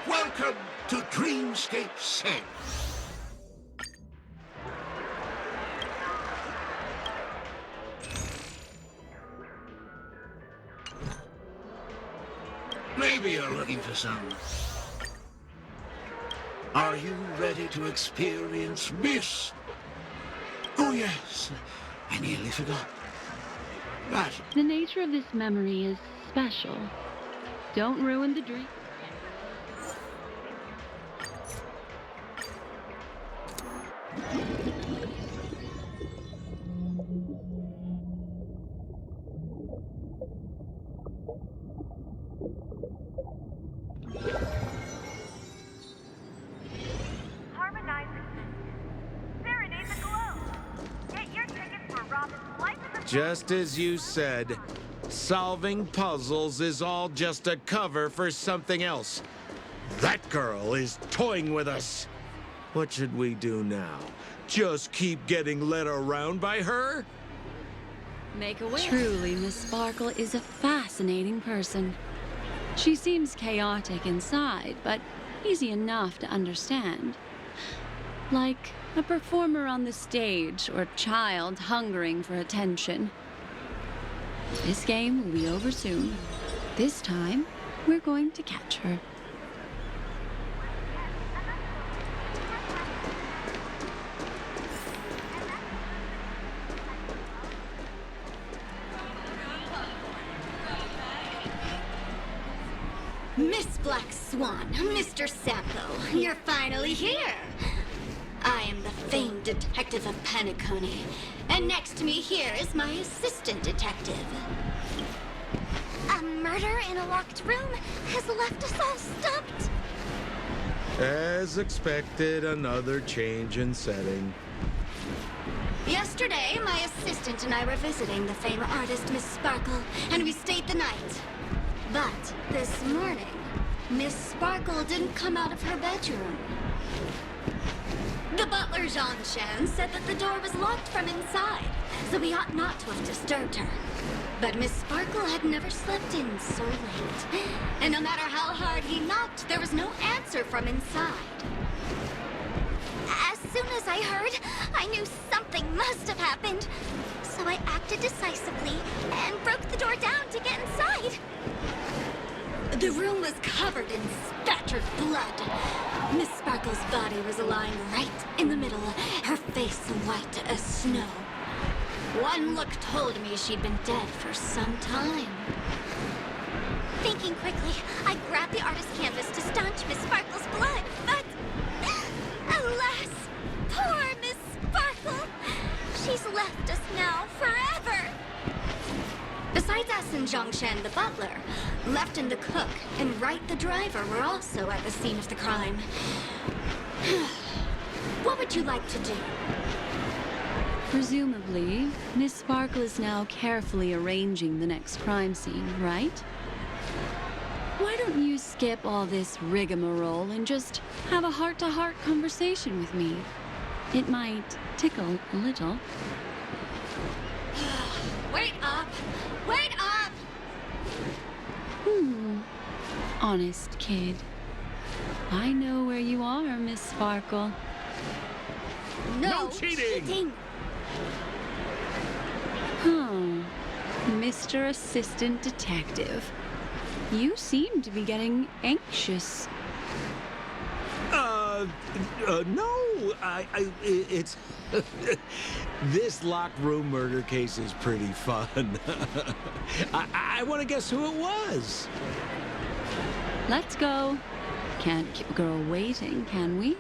Welcome to Dreamscape Safe. Maybe you're looking for some. Are you ready to experience Miss? Oh yes, I nearly forgot. That. The nature of this memory is special. Don't ruin the dream. Just as you said, solving puzzles is all just a cover for something else. That girl is toying with us. What should we do now? Just keep getting led around by her? Make a wish. Truly, Miss Sparkle is a fascinating person. She seems chaotic inside, but easy enough to understand. Like a performer on the stage or child hungering for attention. This game will be over soon. This time, we're going to catch her. Miss Black Swan, Mr. Sampo, you're finally here. I am the famed detective of Paniconi, and next to me here is my assistant detective. A murder in a locked room has left us all stumped. As expected, another change in setting. Yesterday, my assistant and I were visiting the famed artist Miss Sparkle, and we stayed the night. But this morning, Miss Sparkle didn't come out of her bedroom. The butler, Jean-Chen, said that the door was locked from inside, so we ought not to have disturbed her. But Miss Sparkle had never slept in so late, and no matter how hard he knocked, there was no answer from inside. As soon as I heard, I knew something must have happened. So I acted decisively and broke the door down to get inside. The room was covered in spattered blood. Miss Sparkle's body was lying right in the middle, her face white as snow. One look told me she'd been dead for some time. Thinking quickly, I grabbed the artist's canvas to staunch Miss Sparkle's blood, but... alas, poor Miss Sparkle! She's left us now forever! Besides us and Zhongshan, the butler, Left and the cook and Wright the driver were also at the scene of the crime. What would you like to do? Presumably, Miss Sparkle is now carefully arranging the next crime scene, right? Why don't you skip all this rigmarole and just have a heart-to-heart conversation with me? It might tickle a little. Wait up! Wait up! Honest kid. I know where you are, Miss Sparkle. No cheating! Huh. Mr. Assistant Detective. You seem to be getting anxious. No, it's... This locked room murder case is pretty fun. I want to guess who it was. Let's go. Can't keep a girl waiting, can we?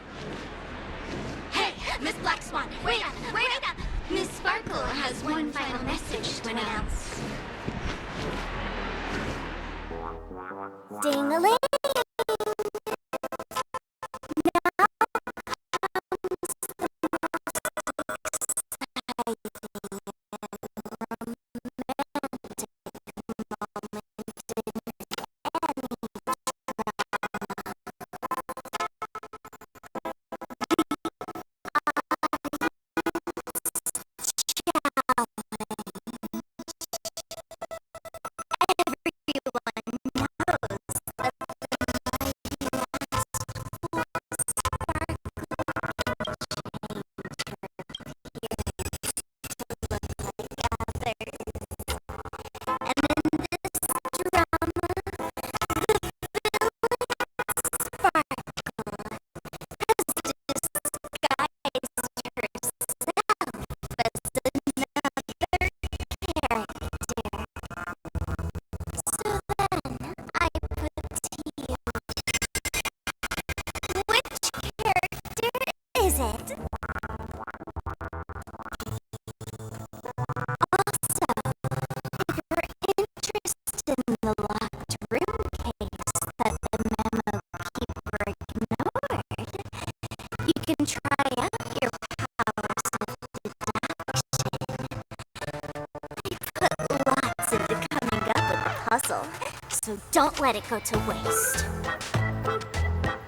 Hey, Miss Black Swan, wait up! Wait up! Miss Sparkle has one final message to announce. Ding-a-ling! let it go to waste.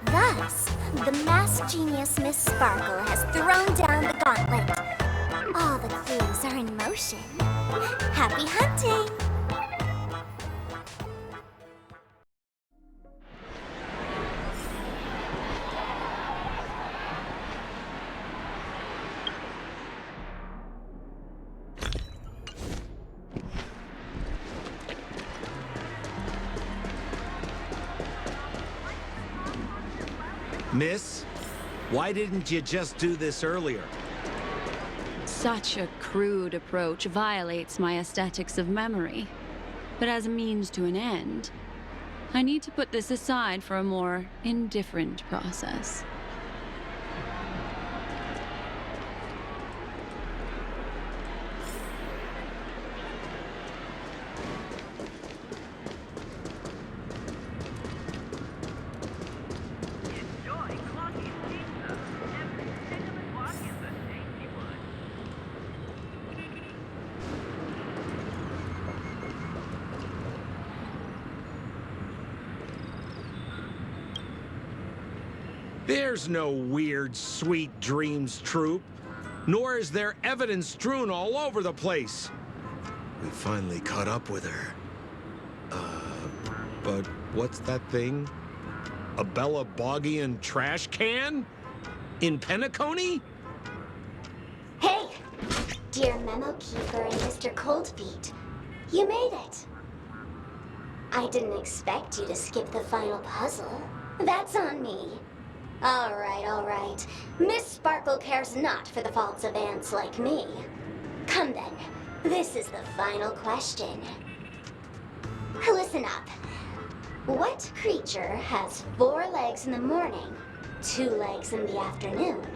Thus, the masked genius Miss Sparkle has thrown down the gauntlet. All the clues are in motion. Happy hunting! Miss, why didn't you just do this earlier? Such a crude approach violates my aesthetics of memory. But as a means to an end, I need to put this aside for a more indifferent process. There's no weird, sweet dreams troupe, nor is there evidence strewn all over the place. We finally caught up with her. But what's that thing? A Bella Boggian trash can? In Penacony? Hey! Dear Memo Keeper and Mr. Coldfeet, you made it. I didn't expect you to skip the final puzzle. That's on me. All right. Miss Sparkle cares not for the faults of ants like me. Come then, this is the final question. Listen up. What creature has 4 legs in the morning, 2 legs in the afternoon,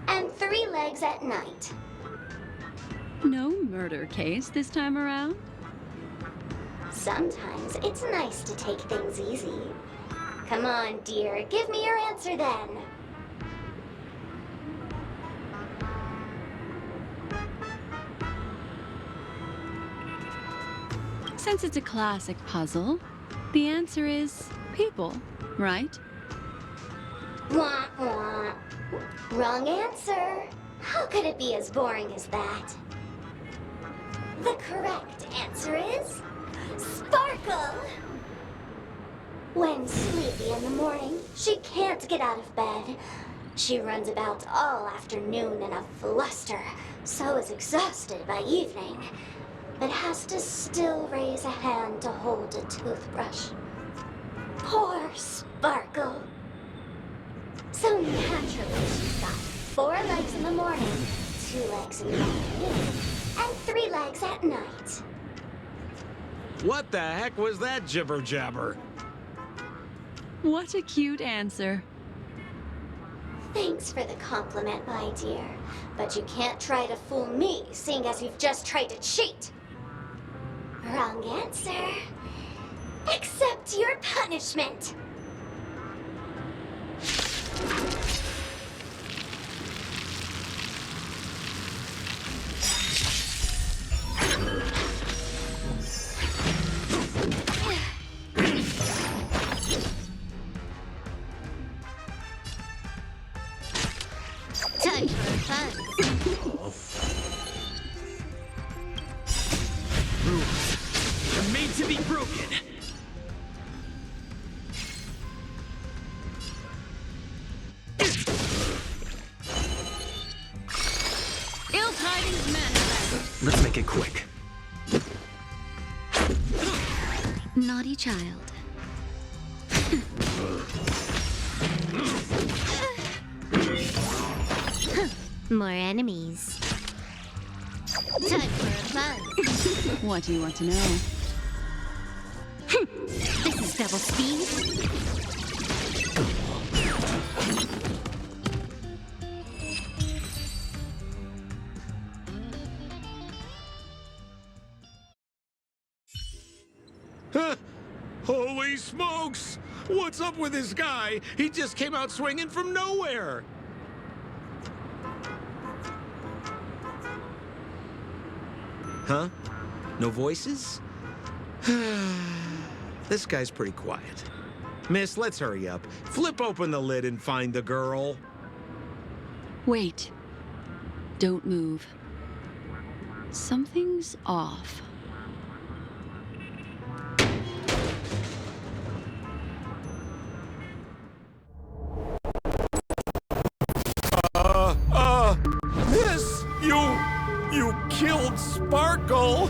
and 3 legs at night? No murder case this time around? Sometimes it's nice to take things easy. Come on, dear, give me your answer then. Since it's a classic puzzle, the answer is people, right? Wah, wah. Wrong answer. How could it be as boring as that? The correct answer is Sparkle. When sleepy in the morning, she can't get out of bed. She runs about all afternoon in a fluster, so is exhausted by evening, but has to still raise a hand to hold a toothbrush. Poor Sparkle. So naturally, she's got 4 legs in the morning, 2 legs in the afternoon, and 3 legs at night. What the heck was that jibber-jabber? What a cute answer. Thanks for the compliment, my dear. But you can't try to fool me, seeing as you've just tried to cheat. Wrong answer. Accept your punishment. Time for fun. Rules are made to be broken. Ill tidings manifest. Let's make it quick. Naughty child. More enemies. Time for a buzz. What do you want to know? This is double speed. Holy smokes! What's up with this guy? He just came out swinging from nowhere! Huh? No voices? This guy's pretty quiet. Miss, let's hurry up. Flip open the lid and find the girl. Wait. Don't move. Something's off. Miss, you killed Sparkle.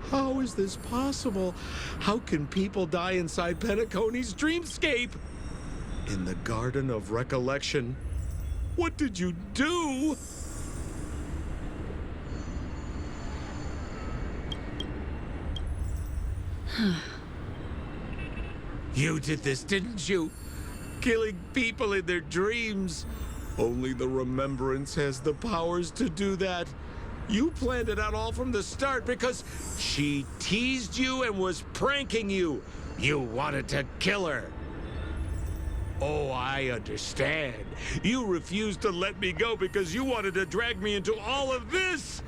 How is this possible? How can people die inside Penacony's dreamscape? In the Garden of Recollection. What did you do? You did this, didn't you? Killing people in their dreams. Only the Remembrance has the powers to do that. You planned it out all from the start because she teased you and was pranking you. You wanted to kill her. Oh, I understand. You refused to let me go because you wanted to drag me into all of this.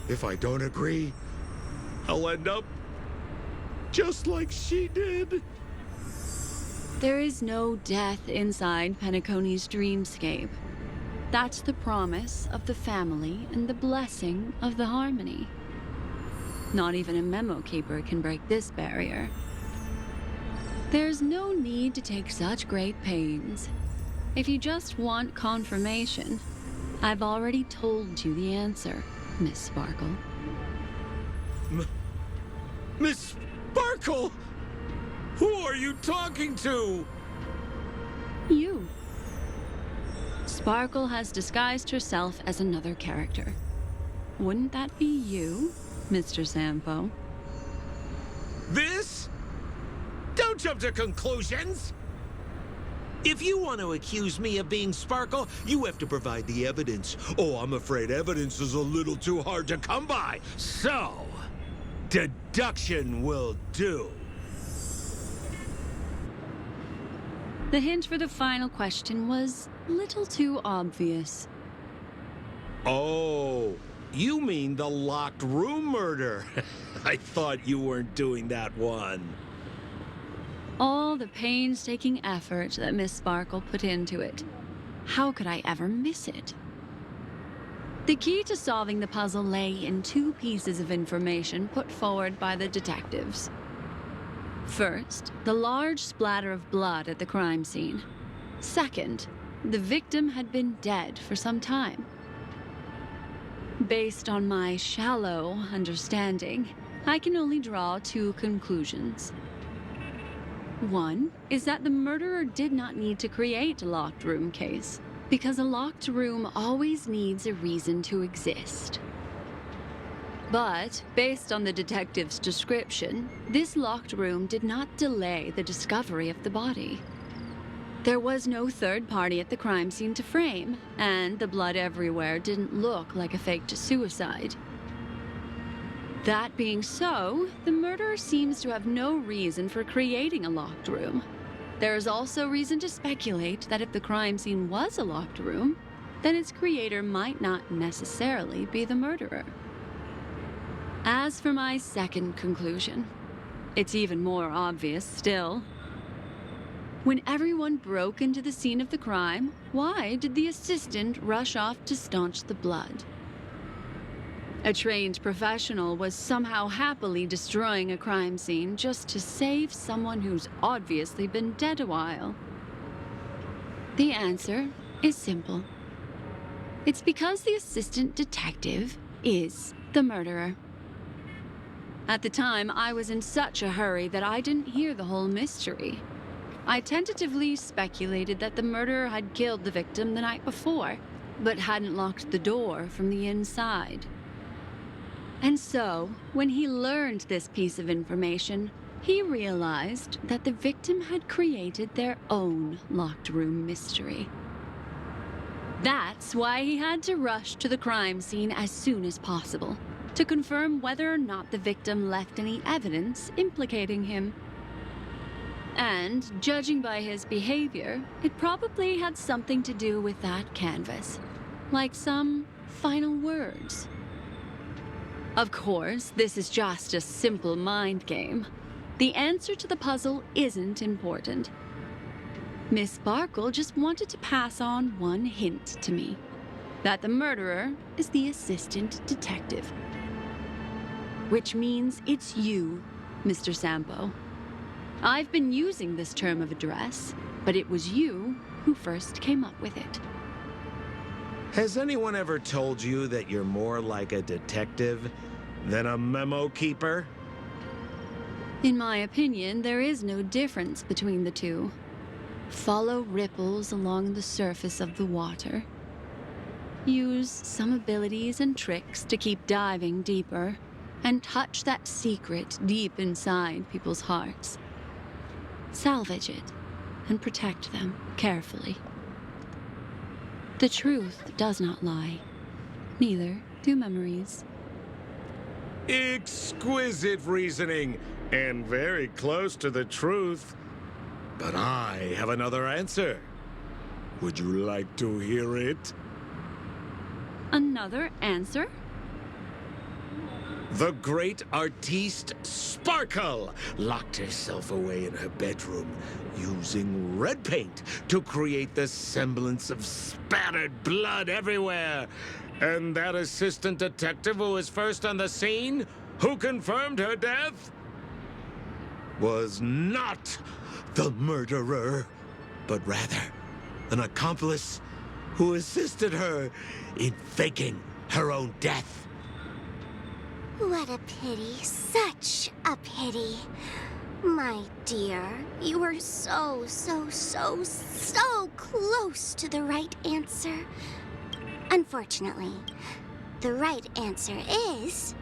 If I don't agree, I'll end up just like she did. There is no death inside Penacony's dreamscape. That's the promise of the family and the blessing of the harmony. Not even a memo keeper can break this barrier. There's no need to take such great pains. If you just want confirmation, I've already told you the answer, Miss Sparkle. Miss Sparkle? Who are you talking to? You. Sparkle has disguised herself as another character. Wouldn't that be you, Mr. Sampo? This? Don't jump to conclusions! If you want to accuse me of being Sparkle, you have to provide the evidence. Oh, I'm afraid evidence is a little too hard to come by. So, deduction will do. The hint for the final question was a little too obvious. Oh, you mean the locked room murder? I thought you weren't doing that one. All the painstaking effort that Miss Sparkle put into it. How could I ever miss it? The key to solving the puzzle lay in two pieces of information put forward by the detectives. First, the large splatter of blood at the crime scene. Second, the victim had been dead for some time. Based on my shallow understanding, I can only draw two conclusions. One is that the murderer did not need to create a locked room case, because a locked room always needs a reason to exist. But, based on the detective's description, this locked room did not delay the discovery of the body. There was no third party at the crime scene to frame, and the blood everywhere didn't look like a faked suicide. That being so, the murderer seems to have no reason for creating a locked room. There is also reason to speculate that if the crime scene was a locked room, then its creator might not necessarily be the murderer. As for my second conclusion, it's even more obvious still. When everyone broke into the scene of the crime, why did the assistant rush off to staunch the blood? A trained professional was somehow happily destroying a crime scene just to save someone who's obviously been dead a while. The answer is simple. It's because the assistant detective is the murderer. At the time, I was in such a hurry that I didn't hear the whole mystery. I tentatively speculated that the murderer had killed the victim the night before, but hadn't locked the door from the inside. And so, when he learned this piece of information, he realized that the victim had created their own locked room mystery. That's why he had to rush to the crime scene as soon as possible, to confirm whether or not the victim left any evidence implicating him. And, judging by his behavior, it probably had something to do with that canvas, like some final words. Of course, this is just a simple mind game. The answer to the puzzle isn't important. Miss Sparkle just wanted to pass on one hint to me, that the murderer is the assistant detective. Which means it's you, Mr. Sampo. I've been using this term of address, but it was you who first came up with it. Has anyone ever told you that you're more like a detective than a memo keeper? In my opinion, there is no difference between the two. Follow ripples along the surface of the water. Use some abilities and tricks to keep diving deeper, and touch that secret deep inside people's hearts. Salvage it and protect them carefully. The truth does not lie. Neither do memories. Exquisite reasoning, and very close to the truth. But I have another answer. Would you like to hear it? Another answer? The great artiste Sparkle locked herself away in her bedroom using red paint to create the semblance of spattered blood everywhere. And that assistant detective who was first on the scene, who confirmed her death, was not the murderer, but rather an accomplice who assisted her in faking her own death. What a pity, such a pity. My dear, you were so close to the right answer. Unfortunately, the right answer is...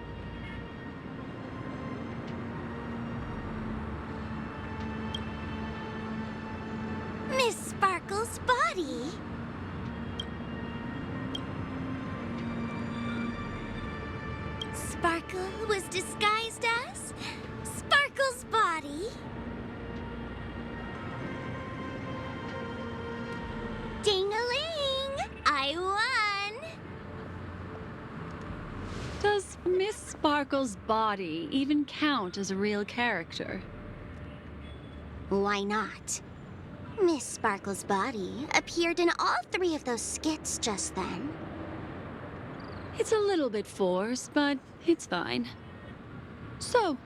Miss Sparkle's body. Sparkle was disguised as Sparkle's body. Ding-a-ling! I won! Does Miss Sparkle's body even count as a real character? Why not? Miss Sparkle's body appeared in all 3 of those skits just then. It's a little bit forced, but it's fine. So,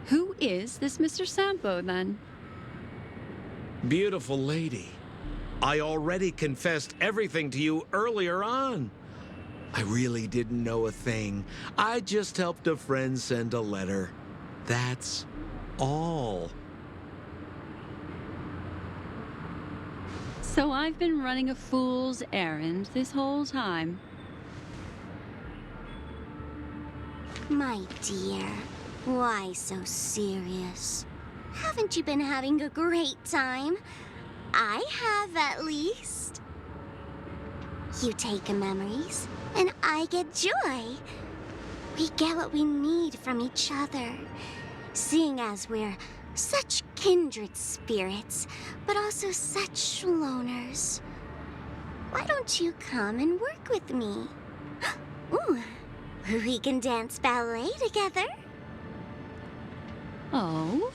who is this Mr. Sampo, then? Beautiful lady, I already confessed everything to you earlier on. I really didn't know a thing. I just helped a friend send a letter. That's all. So I've been running a fool's errand this whole time. My dear, why so serious? Haven't you been having a great time? I have, at least. You take memories, and I get joy. We get what we need from each other, seeing as we're such kindred spirits, but also such loners. Why don't you come and work with me? Ooh, we can dance ballet together. Oh?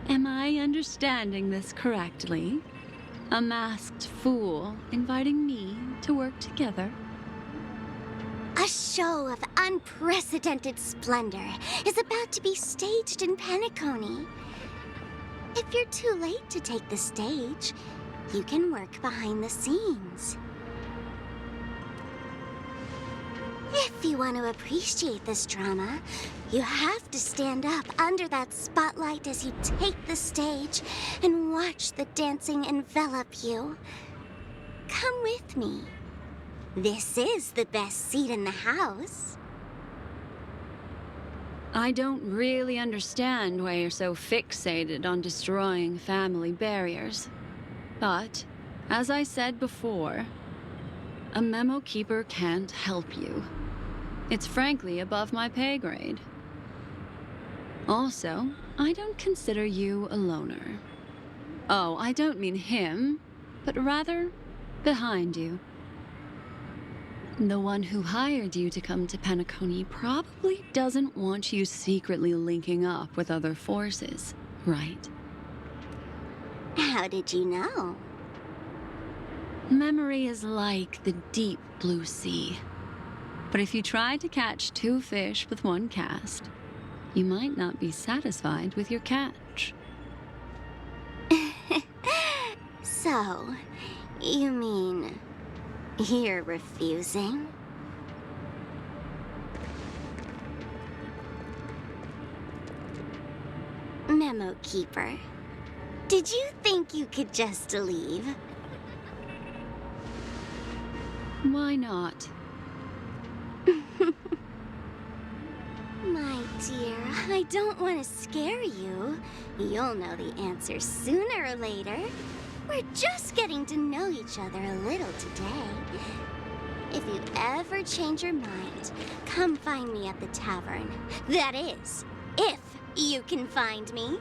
Am I understanding this correctly? A masked fool inviting me to work together? A show of unprecedented splendor is about to be staged in Penacony. If you're too late to take the stage, you can work behind the scenes. If you want to appreciate this drama, you have to stand up under that spotlight as you take the stage and watch the dancing envelop you. Come with me. This is the best seat in the house. I don't really understand why you're so fixated on destroying family barriers. But, as I said before, a memo keeper can't help you. It's frankly above my pay grade. Also, I don't consider you a loner. Oh, I don't mean him, but rather behind you. The one who hired you to come to Penacony probably doesn't want you secretly linking up with other forces, right? How did you know? Memory is like the deep blue sea. But if you try to catch two fish with one cast, you might not be satisfied with your catch. So, you mean you're refusing? Memo Keeper, did you think you could just leave? Why not? My dear, I don't want to scare you. You'll know the answer sooner or later. We're just getting to know each other a little today. If you ever change your mind, come find me at the tavern. That is, if you can find me.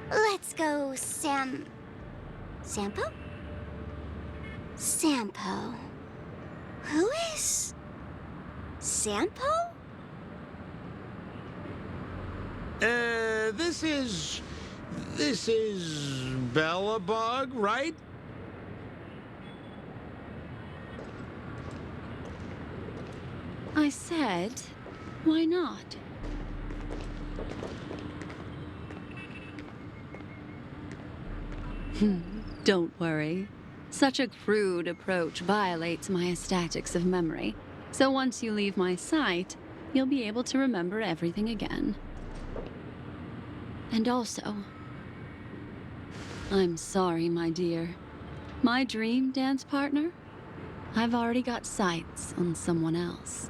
Let's go, Sampo? Sampo. Who is Sampo? This is Bellabug, right? I said, why not? Don't worry. Such a crude approach violates my statics of memory. So once you leave my sight, you'll be able to remember everything again. And also, I'm sorry, my dear. My dream dance partner? I've already got sights on someone else.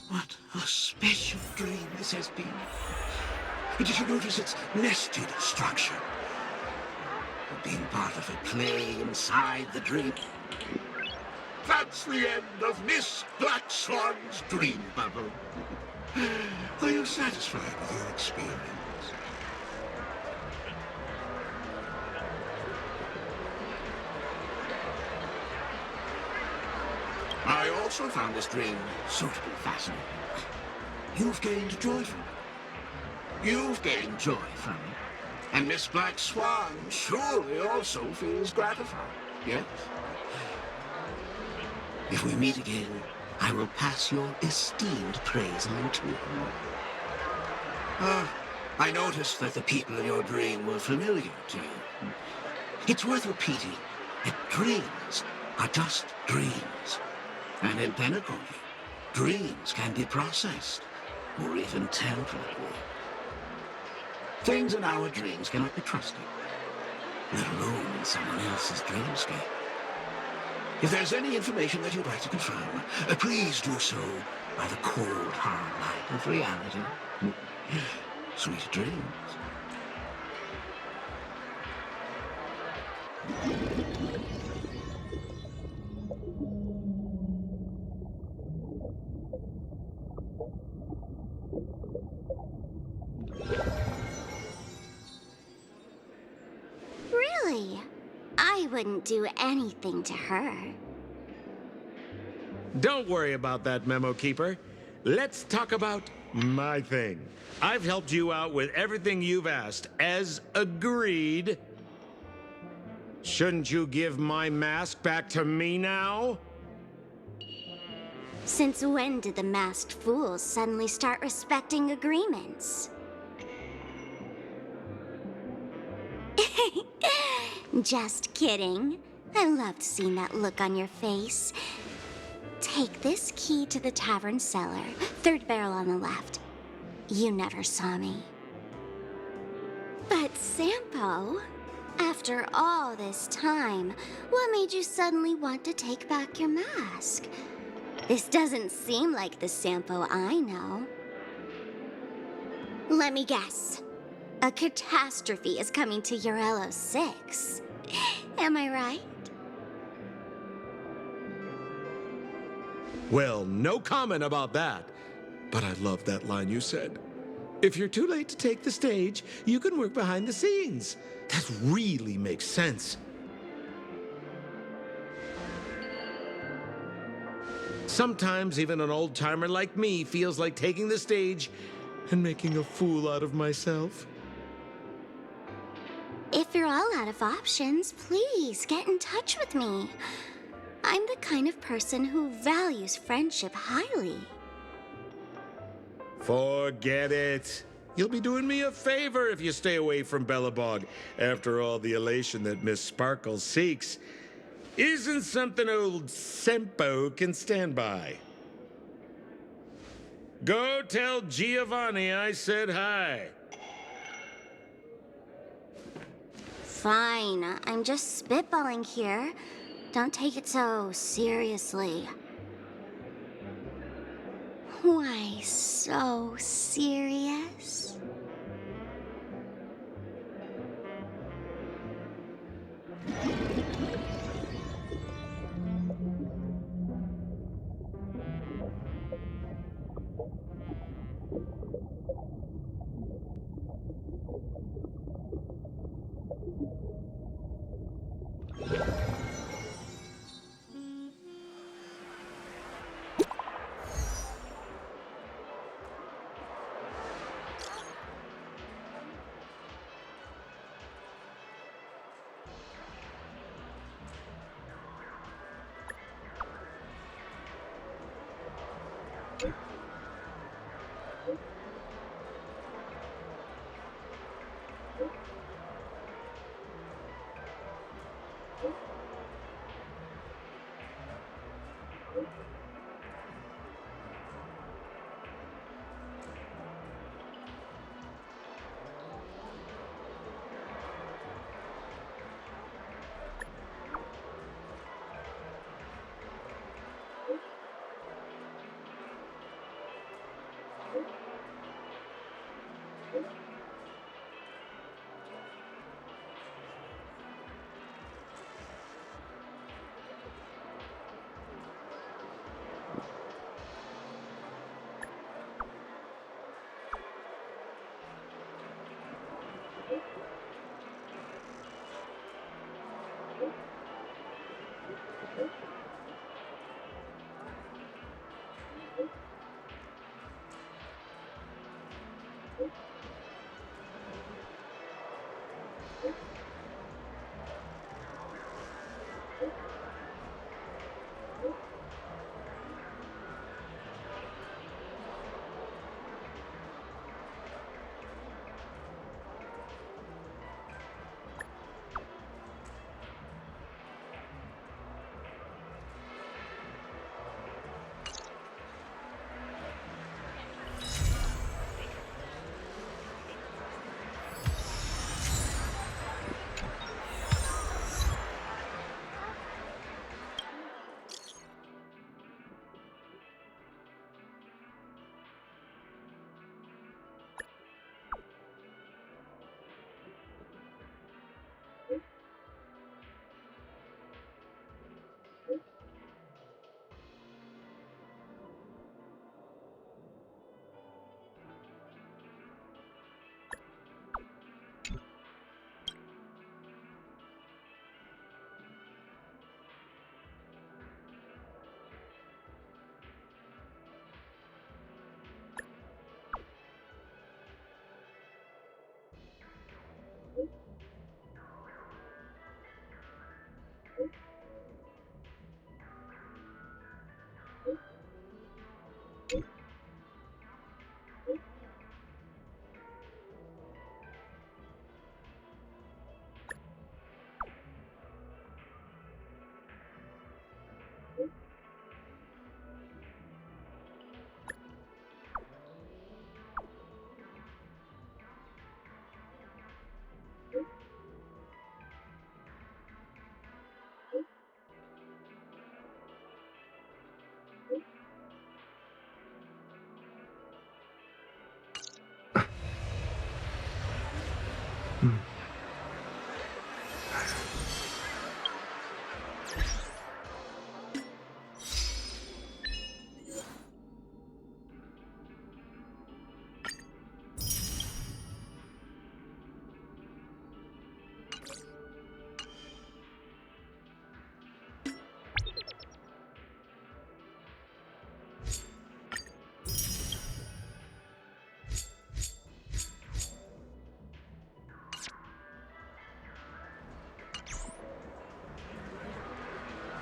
What a special dream this has been. Did you notice its nested structure? Being part of a play inside the dream. That's the end of Miss Black Swan's dream bubble. Are you satisfied with your experience? I also found this dream suitably fascinating. You've gained joy from it. You've gained joy from it. And Miss Black Swan surely also feels gratified, yes? If we meet again, I will pass your esteemed praise on to her. I noticed that the people in your dream were familiar to you. It's worth repeating that dreams are just dreams. And in Penacony, dreams can be processed, or even temporarily. Things in our dreams cannot be trusted, let alone in someone else's dreamscape. If there's any information that you'd like to confirm, please do so by the cold, hard light of reality. Sweet dreams. Really? I wouldn't do anything to her. Don't worry about that, Memo Keeper. Let's talk about my thing. I've helped you out with everything you've asked, as agreed. Shouldn't you give my mask back to me now? Since when did the masked fools suddenly start respecting agreements? Just kidding. I loved seeing that look on your face. Take this key to the tavern cellar, third barrel on the left. You never saw me. But Sampo, after all this time, what made you suddenly want to take back your mask? This doesn't seem like the Sampo I know. Let me guess. A catastrophe is coming to Urello 6. Am I right? Well, no comment about that. But I love that line you said. If you're too late to take the stage, you can work behind the scenes. That really makes sense. Sometimes even an old-timer like me feels like taking the stage and making a fool out of myself. If you're all out of options, please get in touch with me. I'm the kind of person who values friendship highly. Forget it. You'll be doing me a favor if you stay away from Bellabog. After all, the elation that Miss Sparkle seeks isn't something old Sempo can stand by. Go tell Giovanni I said hi. Fine, I'm just spitballing here. Don't take it so seriously. Why so serious?